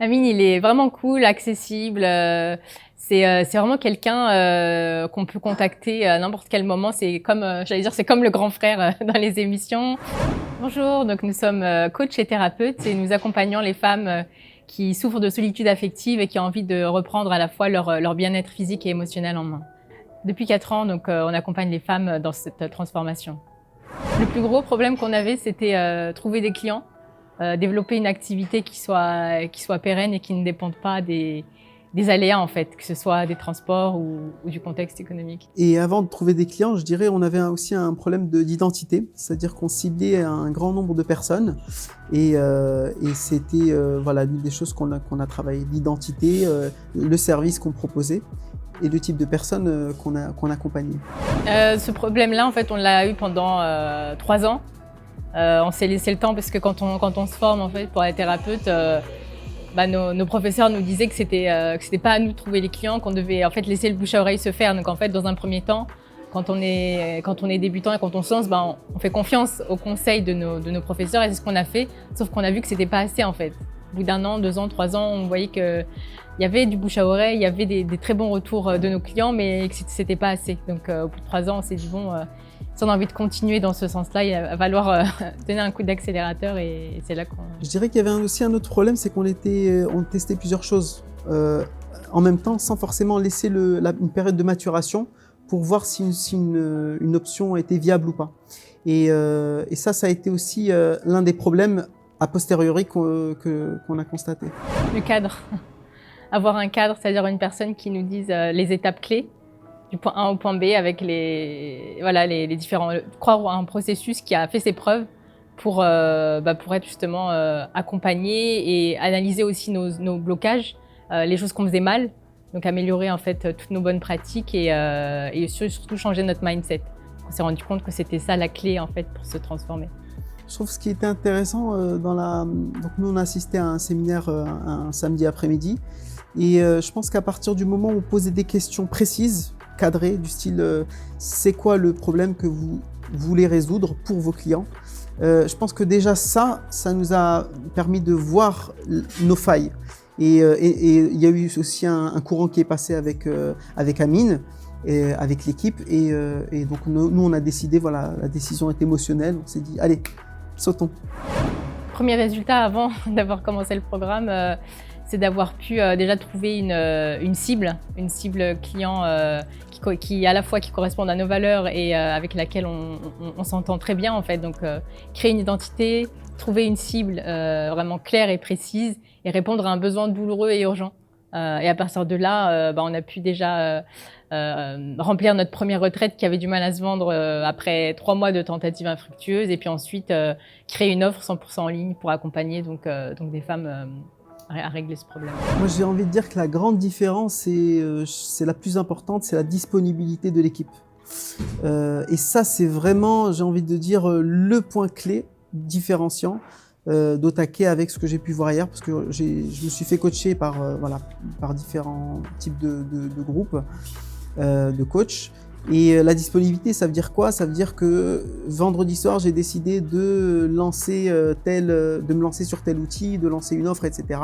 Amine, il est vraiment cool, accessible. C'est vraiment quelqu'un qu'on peut contacter à n'importe quel moment. C'est comme, j'allais dire, c'est comme le grand frère dans les émissions. Bonjour, donc nous sommes coach et thérapeutes et nous accompagnons les femmes qui souffrent de solitude affective et qui ont envie de reprendre à la fois leur bien-être physique et émotionnel en main. Depuis 4 ans, donc, on accompagne les femmes dans cette transformation. Le plus gros problème qu'on avait, c'était trouver des clients. Développer une activité qui soit pérenne et qui ne dépende pas des aléas, en fait, que ce soit des transports ou du contexte économique. Et avant de trouver des clients, je dirais, on avait aussi un problème d'identité, c'est-à-dire qu'on ciblait un grand nombre de personnes et c'était voilà, l'une des choses qu'on a travaillé, l'identité, le service qu'on proposait et le type de personnes qu'on accompagnait. Ce problème-là, en fait, on l'a eu pendant 3 ans. On s'est laissé le temps parce que quand on se forme en fait pour être thérapeute, nos professeurs nous disaient que c'était pas à nous de trouver les clients, qu'on devait en fait laisser le bouche à oreille se faire. Donc en fait, dans un premier temps, quand on est débutant et quand on se lance, on fait confiance aux conseils de nos professeurs et c'est ce qu'on a fait. Sauf qu'on a vu que c'était pas assez en fait. Au bout d'1 an, 2 ans, 3 ans, on voyait que il y avait du bouche à oreille, il y avait des très bons retours de nos clients, mais que c'était pas assez. Donc au bout de 3 ans, on s'est dit bon, si on a envie de continuer dans ce sens-là, il va falloir donner un coup d'accélérateur et c'est là qu'on... Je dirais qu'il y avait aussi un autre problème, c'est qu'on testait plusieurs choses en même temps, sans forcément laisser une période de maturation pour voir si une option était viable ou pas. Et ça a été aussi l'un des problèmes a posteriori qu'on a constaté. Le cadre. Avoir un cadre, c'est-à-dire une personne qui nous dise les étapes clés du point A au point B avec les différents... Croire à un processus qui a fait ses preuves pour être justement accompagné et analyser aussi nos blocages, les choses qu'on faisait mal, donc améliorer en fait toutes nos bonnes pratiques et surtout changer notre mindset. On s'est rendu compte que c'était ça la clé en fait pour se transformer. Je trouve ce qui était intéressant donc nous on a assisté à un séminaire un samedi après-midi et je pense qu'à partir du moment où on posait des questions précises, cadrées, du style c'est quoi le problème que vous voulez résoudre pour vos clients, je pense que déjà ça nous a permis de voir nos failles. Et il y a eu aussi un courant qui est passé avec Amine, et avec l'équipe. Et donc nous on a décidé, voilà, la décision est émotionnelle, on s'est dit allez, sautons. Premier résultat avant d'avoir commencé le programme, c'est d'avoir pu déjà trouver une cible client qui à la fois qui corresponde à nos valeurs et avec laquelle on s'entend très bien en fait. Donc créer une identité, trouver une cible vraiment claire et précise et répondre à un besoin douloureux et urgent. Et à partir de là, on a pu déjà remplir notre première retraite qui avait du mal à se vendre après 3 mois de tentatives infructueuses et puis ensuite créer une offre 100% en ligne pour accompagner donc des femmes à régler ce problème. Moi j'ai envie de dire que la grande différence, c'est la plus importante, c'est la disponibilité de l'équipe. Et ça c'est vraiment, j'ai envie de dire, le point clé différenciant d'Otake avec ce que j'ai pu voir hier, parce que je me suis fait coacher par différents types de groupes de coachs. Et la disponibilité, ça veut dire quoi? Ça veut dire que vendredi soir, j'ai décidé de me lancer sur tel outil, de lancer une offre, etc.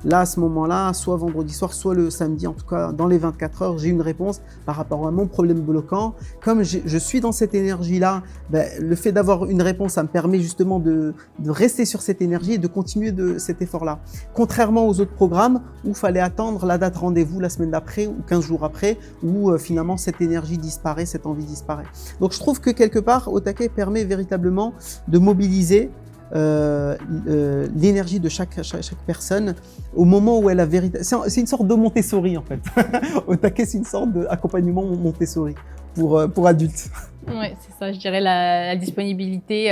Là, à ce moment-là, soit vendredi soir, soit le samedi, en tout cas dans les 24 heures, j'ai une réponse par rapport à mon problème bloquant. Comme je suis dans cette énergie-là, le fait d'avoir une réponse, ça me permet justement de rester sur cette énergie et de continuer cet effort-là. Contrairement aux autres programmes où il fallait attendre la date rendez-vous la semaine d'après ou 15 jours après, où finalement cette énergie disparaît, cette envie disparaît. Donc je trouve que quelque part, Otake permet véritablement de mobiliser l'énergie de chaque personne au moment où elle a véritablement... C'est une sorte de Montessori en fait. Otake, c'est une sorte d'accompagnement Montessori pour adultes. Oui, c'est ça, je dirais la disponibilité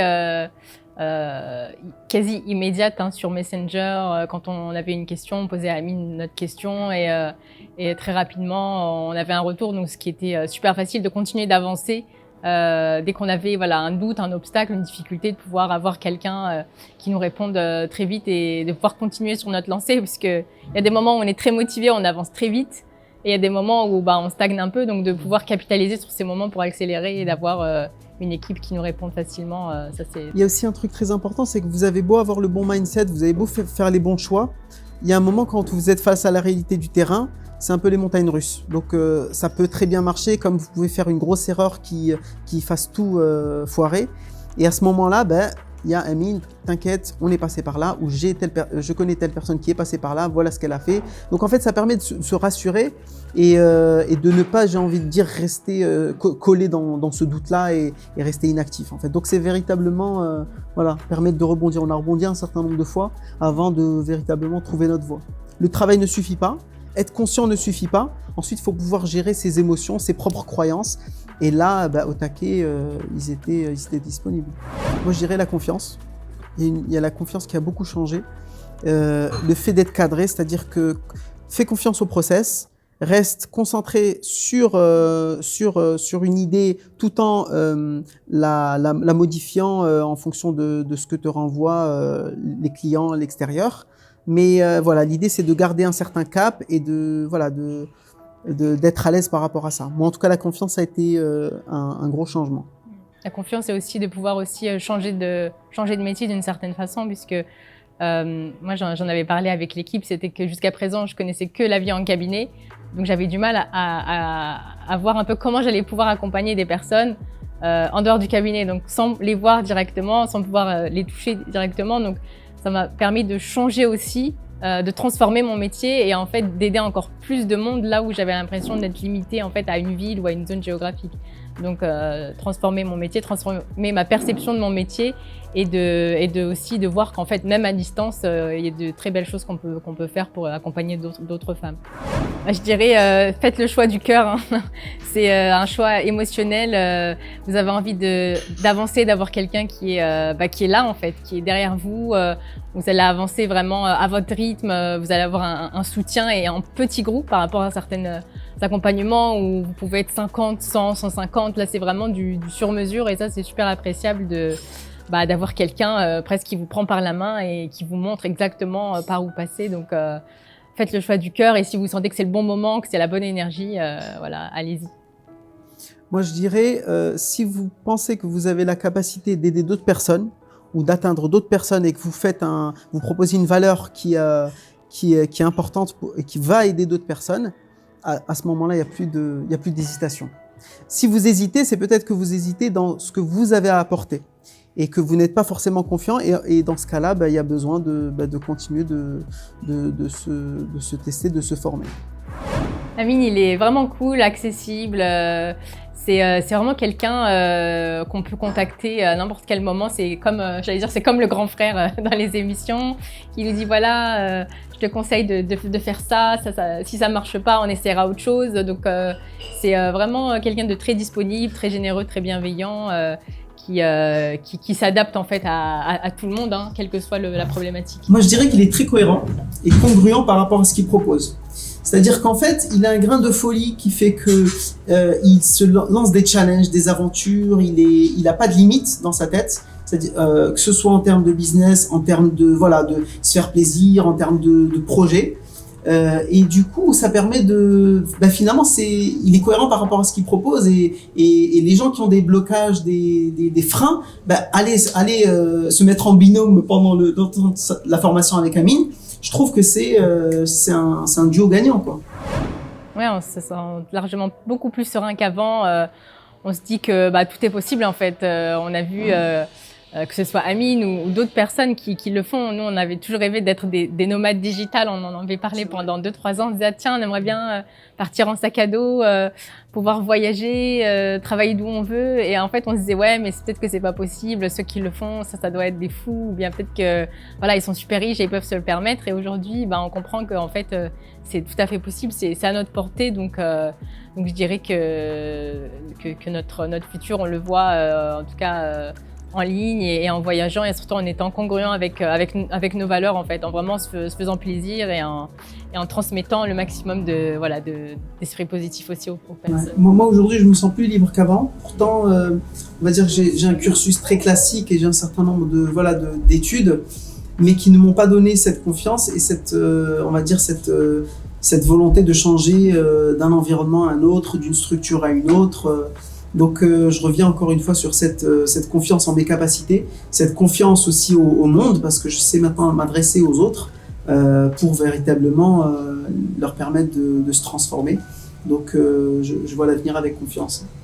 quasi immédiate sur Messenger. Quand on avait une question, on posait à Amine notre question et très rapidement, on avait un retour, donc ce qui était super facile de continuer d'avancer dès qu'on avait un doute, un obstacle, une difficulté, de pouvoir avoir quelqu'un qui nous réponde très vite et de pouvoir continuer sur notre lancée, parce qu'il y a des moments où on est très motivé, on avance très vite, et il y a des moments où on stagne un peu, donc de pouvoir capitaliser sur ces moments pour accélérer et d'avoir une équipe qui nous réponde facilement. Ça, c'est... Il y a aussi un truc très important, c'est que vous avez beau avoir le bon mindset, vous avez beau faire les bons choix, il y a un moment quand vous êtes face à la réalité du terrain, c'est un peu les montagnes russes. Donc ça peut très bien marcher, comme vous pouvez faire une grosse erreur qui fasse tout foirer. Et à ce moment-là, il y a Amine, t'inquiète, on est passé par là, ou je connais telle personne qui est passée par là, voilà ce qu'elle a fait. Donc en fait, ça permet de se rassurer et de ne pas, j'ai envie de dire, rester collé dans ce doute-là et rester inactif. En fait. Donc c'est véritablement, permettre de rebondir. On a rebondi un certain nombre de fois avant de véritablement trouver notre voie. Le travail ne suffit pas, être conscient ne suffit pas. Ensuite, il faut pouvoir gérer ses émotions, ses propres croyances. Et là, au taquet, ils étaient disponibles. Moi, je dirais la confiance. Il y a la confiance qui a beaucoup changé. Le fait d'être cadré, c'est-à-dire que fais confiance au process, reste concentré sur une idée tout en la modifiant en fonction de ce que te renvoient les clients à l'extérieur. Mais l'idée, c'est de garder un certain cap et d'être à l'aise par rapport à ça. Moi, en tout cas, la confiance a été un gros changement. La confiance, c'est aussi de pouvoir aussi changer de métier d'une certaine façon, puisque moi, j'en avais parlé avec l'équipe, c'était que jusqu'à présent, je connaissais que la vie en cabinet, donc j'avais du mal à voir un peu comment j'allais pouvoir accompagner des personnes en dehors du cabinet, donc sans les voir directement, sans pouvoir les toucher directement. Donc, ça m'a permis de changer aussi, de transformer mon métier et en fait d'aider encore plus de monde là où j'avais l'impression d'être limitée en fait à une ville ou à une zone géographique. Donc transformer mon métier, transformer ma perception de mon métier et aussi de voir qu'en fait même à distance il y a de très belles choses qu'on peut faire pour accompagner d'autres femmes. Je dirais faites le choix du cœur, hein. C'est un choix émotionnel. Vous avez envie d'avancer, d'avoir quelqu'un qui est là en fait, qui est derrière vous. Vous allez avancer vraiment à votre rythme. Vous allez avoir un soutien et en petit groupe par rapport à certains accompagnements où vous pouvez être 50, 100, 150. Là, c'est vraiment du sur-mesure et ça, c'est super appréciable d'avoir quelqu'un presque qui vous prend par la main et qui vous montre exactement par où passer. Donc, faites le choix du cœur et si vous sentez que c'est le bon moment, que c'est la bonne énergie, allez-y. Moi, je dirais, si vous pensez que vous avez la capacité d'aider d'autres personnes ou d'atteindre d'autres personnes et que vous proposez une valeur qui est importante et qui va aider d'autres personnes, à ce moment-là, il y a plus d'hésitation. Si vous hésitez, c'est peut-être que vous hésitez dans ce que vous avez à apporter et que vous n'êtes pas forcément confiant. Et dans ce cas-là, il y a besoin de continuer de se tester, de se former. Amine, il est vraiment cool, accessible. C'est vraiment quelqu'un qu'on peut contacter à n'importe quel moment. C'est comme, c'est comme le grand frère dans les émissions qui nous dit voilà, je te conseille de faire ça, si ça marche pas, on essaiera autre chose. Donc c'est vraiment quelqu'un de très disponible, très généreux, très bienveillant, qui s'adapte en fait à tout le monde, hein, quelle que soit la problématique. Moi, je dirais qu'il est très cohérent et congruent par rapport à ce qu'il propose. C'est-à-dire qu'en fait, il a un grain de folie qui fait que il se lance des challenges, des aventures. Il a pas de limite dans sa tête. C'est-à-dire que ce soit en termes de business, en termes de se faire plaisir, en termes de projet. Et du coup, ça permet finalement, il est cohérent par rapport à ce qu'il propose et les gens qui ont des blocages, des freins, allez se mettre en binôme pendant la formation avec Amine. Je trouve que c'est un duo gagnant, quoi. Ouais, on se sent largement beaucoup plus serein qu'avant. On se dit que tout est possible en fait. On a vu que ce soit Amine ou d'autres personnes qui le font. Nous, on avait toujours rêvé d'être des nomades digitales. On en avait parlé pendant 2-3 ans. On disait tiens, on aimerait bien partir en sac à dos, pouvoir voyager, travailler d'où on veut. Et en fait, on se disait ouais, mais peut-être que c'est pas possible. Ceux qui le font, ça doit être des fous. Ou bien peut-être que ils sont super riches et ils peuvent se le permettre. Et aujourd'hui, on comprend que en fait, c'est tout à fait possible. C'est à notre portée. Donc je dirais que notre futur, on le voit en tout cas. En ligne et en voyageant et surtout en étant congruent avec nos valeurs en fait, en vraiment se faisant plaisir et en transmettant le maximum d'esprit positif aussi aux personnes. Ouais. Moi aujourd'hui je me sens plus libre qu'avant. Pourtant on va dire que j'ai un cursus très classique et j'ai un certain nombre d'études, mais qui ne m'ont pas donné cette confiance et cette volonté de changer d'un environnement à un autre, d'une structure à une autre. Donc je reviens encore une fois sur cette confiance en mes capacités, cette confiance aussi au monde, parce que je sais maintenant m'adresser aux autres pour véritablement leur permettre de se transformer. Donc je vois l'avenir avec confiance.